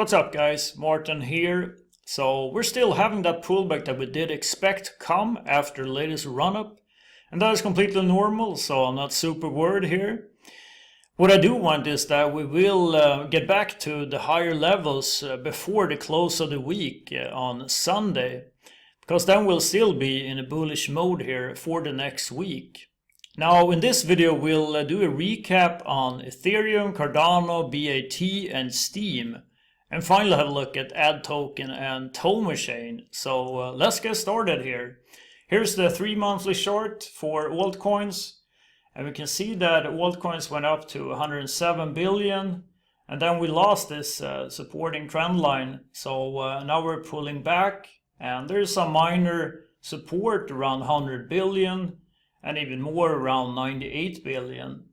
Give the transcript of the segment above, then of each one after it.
What's up guys, Marten here. So we're still having that pullback that we did expect to come after the latest run-up, and that is completely normal, so I'm not super worried here. What I do want is that we will get back to the higher levels before the close of the week on Sunday, because then we'll still be in a bullish mode here for the next week. Now in this video we'll do a recap on Ethereum, Cardinal, BAT and Steem. And finally have a look at AdToken and Tomochain. So let's get started here. Here's the 3 monthly chart for altcoins. And we can see that altcoins went up to 107 billion. And then we lost this supporting trend line. So now we're pulling back. And there's some minor support around 100 billion. And even more around 98 billion.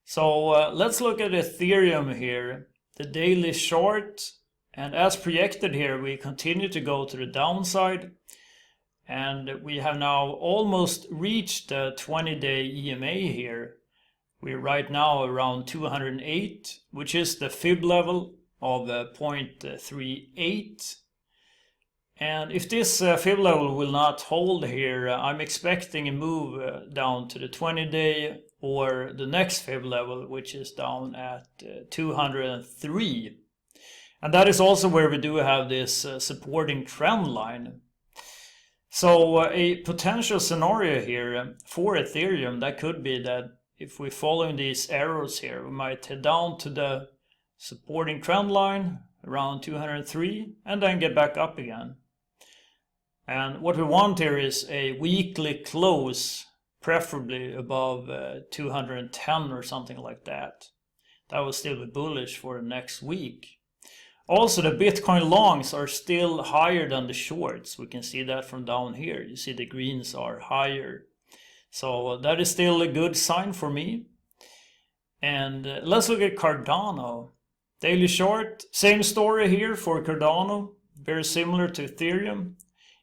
So let's look at Ethereum here. The daily chart, and as projected here we continue to go to the downside, and we have now almost reached the 20-day EMA here. We're right now around 208, which is the fib level of 0.38, and if this fib level will not hold here, I'm expecting a move down to the 20-day or the next fib level, which is down at 203. And that is also where we do have this supporting trend line. So a potential scenario here for Ethereum, that could be that if we're following these arrows here, we might head down to the supporting trend line around 203 and then get back up again. And what we want here is a weekly close, preferably above 210 or something like that. That will still be bullish for the next week. Also, the Bitcoin longs are still higher than the shorts. We can see that from down here. You see the greens are higher. So that is still a good sign for me. And let's look at Cardano. Daily chart, same story here for Cardano. Very similar to Ethereum,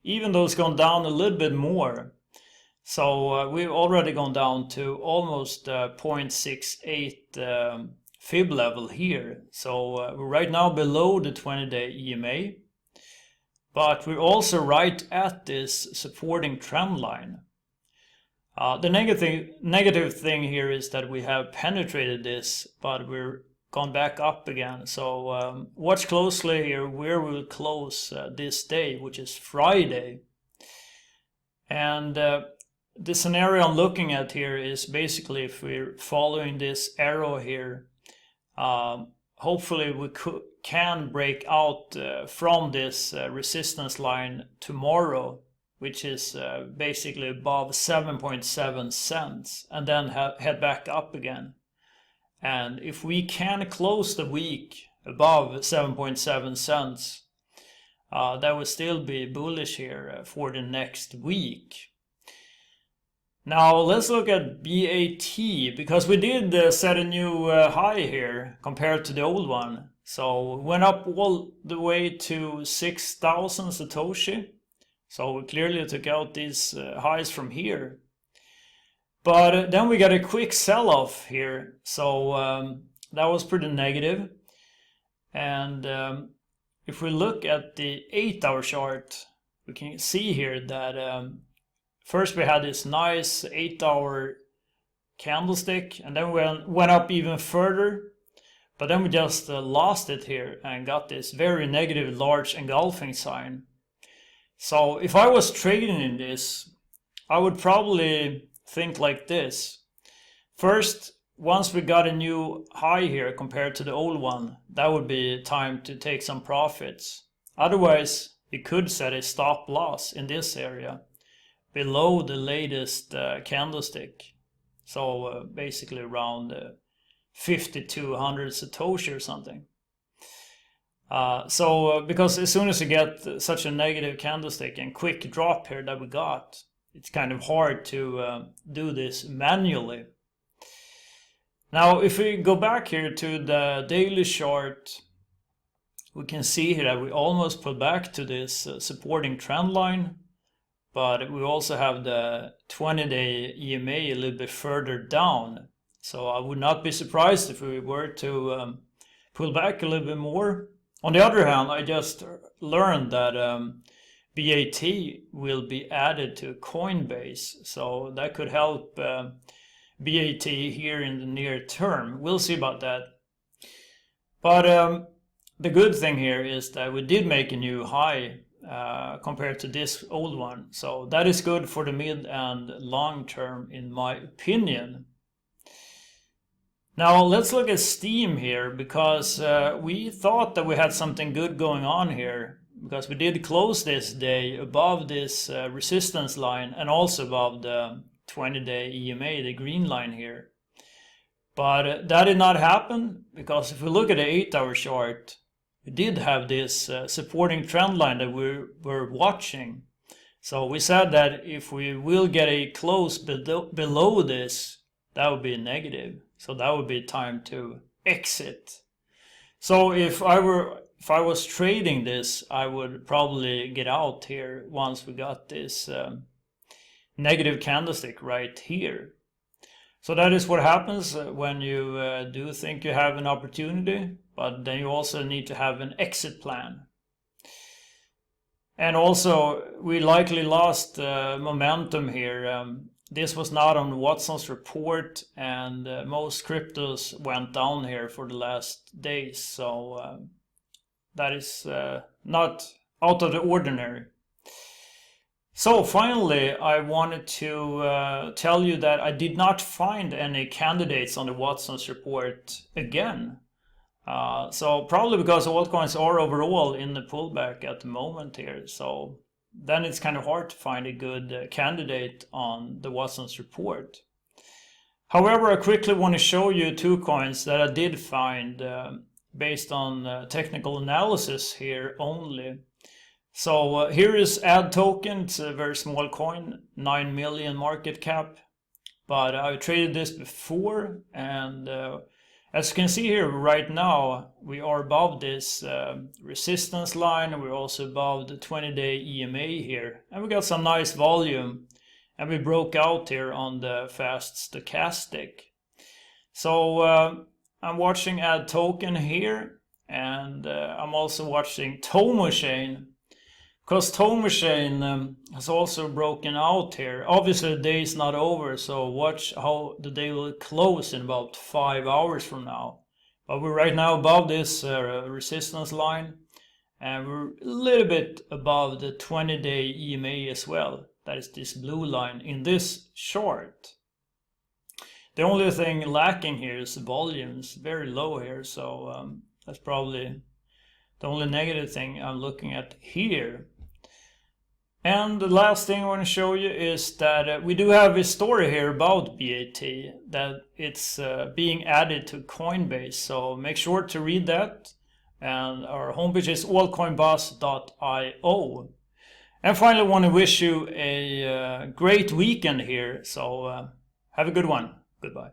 even though it's gone down a little bit more. So we've already gone down to almost 0.68 fib level here. So we're right now below the 20-day EMA, but we're also right at this supporting trend line. The negative thing here is that we have penetrated this, but we're gone back up again. So watch closely here where we'll close this day, which is Friday. And the scenario I'm looking at here is basically if we're following this arrow here, hopefully we can break out from this resistance line tomorrow, which is basically above 7.7 cents, and then head back up again. And if we can close the week above 7.7 cents, that would still be bullish here for the next week. Now let's look at BAT, because we did set a new high here compared to the old one. So we went up all the way to 6,000 Satoshi. So we clearly took out these highs from here. But then we got a quick sell-off here. So that was pretty negative. And if we look at the 8-hour chart, we can see here that first we had this nice 8-hour candlestick, and then we went up even further, but then we just lost it here and got this very negative large engulfing sign. So if I was trading in this, I would probably think like this. First, once we got a new high here compared to the old one, that would be time to take some profits. Otherwise, you could set a stop loss in this area below the latest candlestick. So basically around 5,200 Satoshi or something. Because as soon as you get such a negative candlestick and quick drop here that we got, it's kind of hard to do this manually. Now if we go back here to the daily chart, we can see here that we almost pulled back to this supporting trend line. But we also have the 20-day EMA a little bit further down. So I would not be surprised if we were to pull back a little bit more On the other hand, I just learned that BAT will be added to Coinbase, so that could help BAT here in the near term. We'll see about that. But the good thing here is that we did make a new high compared to this old one. So that is good for the mid and long term, in my opinion. Now let's look at Steem here, because we thought that we had something good going on here, because we did close this day above this resistance line and also above the 20-day EMA, the green line here. But that did not happen, because if we look at the 8-hour chart, we did have this supporting trend line that we were watching. So we said that if we will get a close below this, that would be negative. So that would be time to exit. So if I was trading this, I would probably get out here once we got this negative candlestick right here. So that is what happens when you do think you have an opportunity, but then you also need to have an exit plan. And also, we likely lost momentum here. This was not on Watson's report, and most cryptos went down here for the last days. So that is not out of the ordinary. So finally, I wanted to tell you that I did not find any candidates on the Watson's report again. So probably because altcoins are overall in the pullback at the moment here. So then it's kind of hard to find a good candidate on the Watson's report. However, I quickly want to show you two coins that I did find based on technical analysis here only. So here is AdToken. It's a very small coin, 9 million market cap, but I've traded this before, and as you can see here right now, we are above this resistance line, and we're also above the 20-day EMA here, and we got some nice volume, and we broke out here on the fast stochastic. So I'm watching AdToken here, and I'm also watching Tomochain, because Tomochain has also broken out here. Obviously the day is not over, so watch how the day will close in about 5 hours from now. But we're right now above this resistance line, and we're a little bit above the 20-day EMA as well. That is this blue line in this chart. The only thing lacking here is the volume. It's very low here, so that's probably the only negative thing I'm looking at here. And the last thing I want to show you is that we do have a story here about BAT, that it's being added to Coinbase. So make sure to read that. And our homepage is altcoinboss.io. And finally, I want to wish you a great weekend here. So have a good one. Goodbye.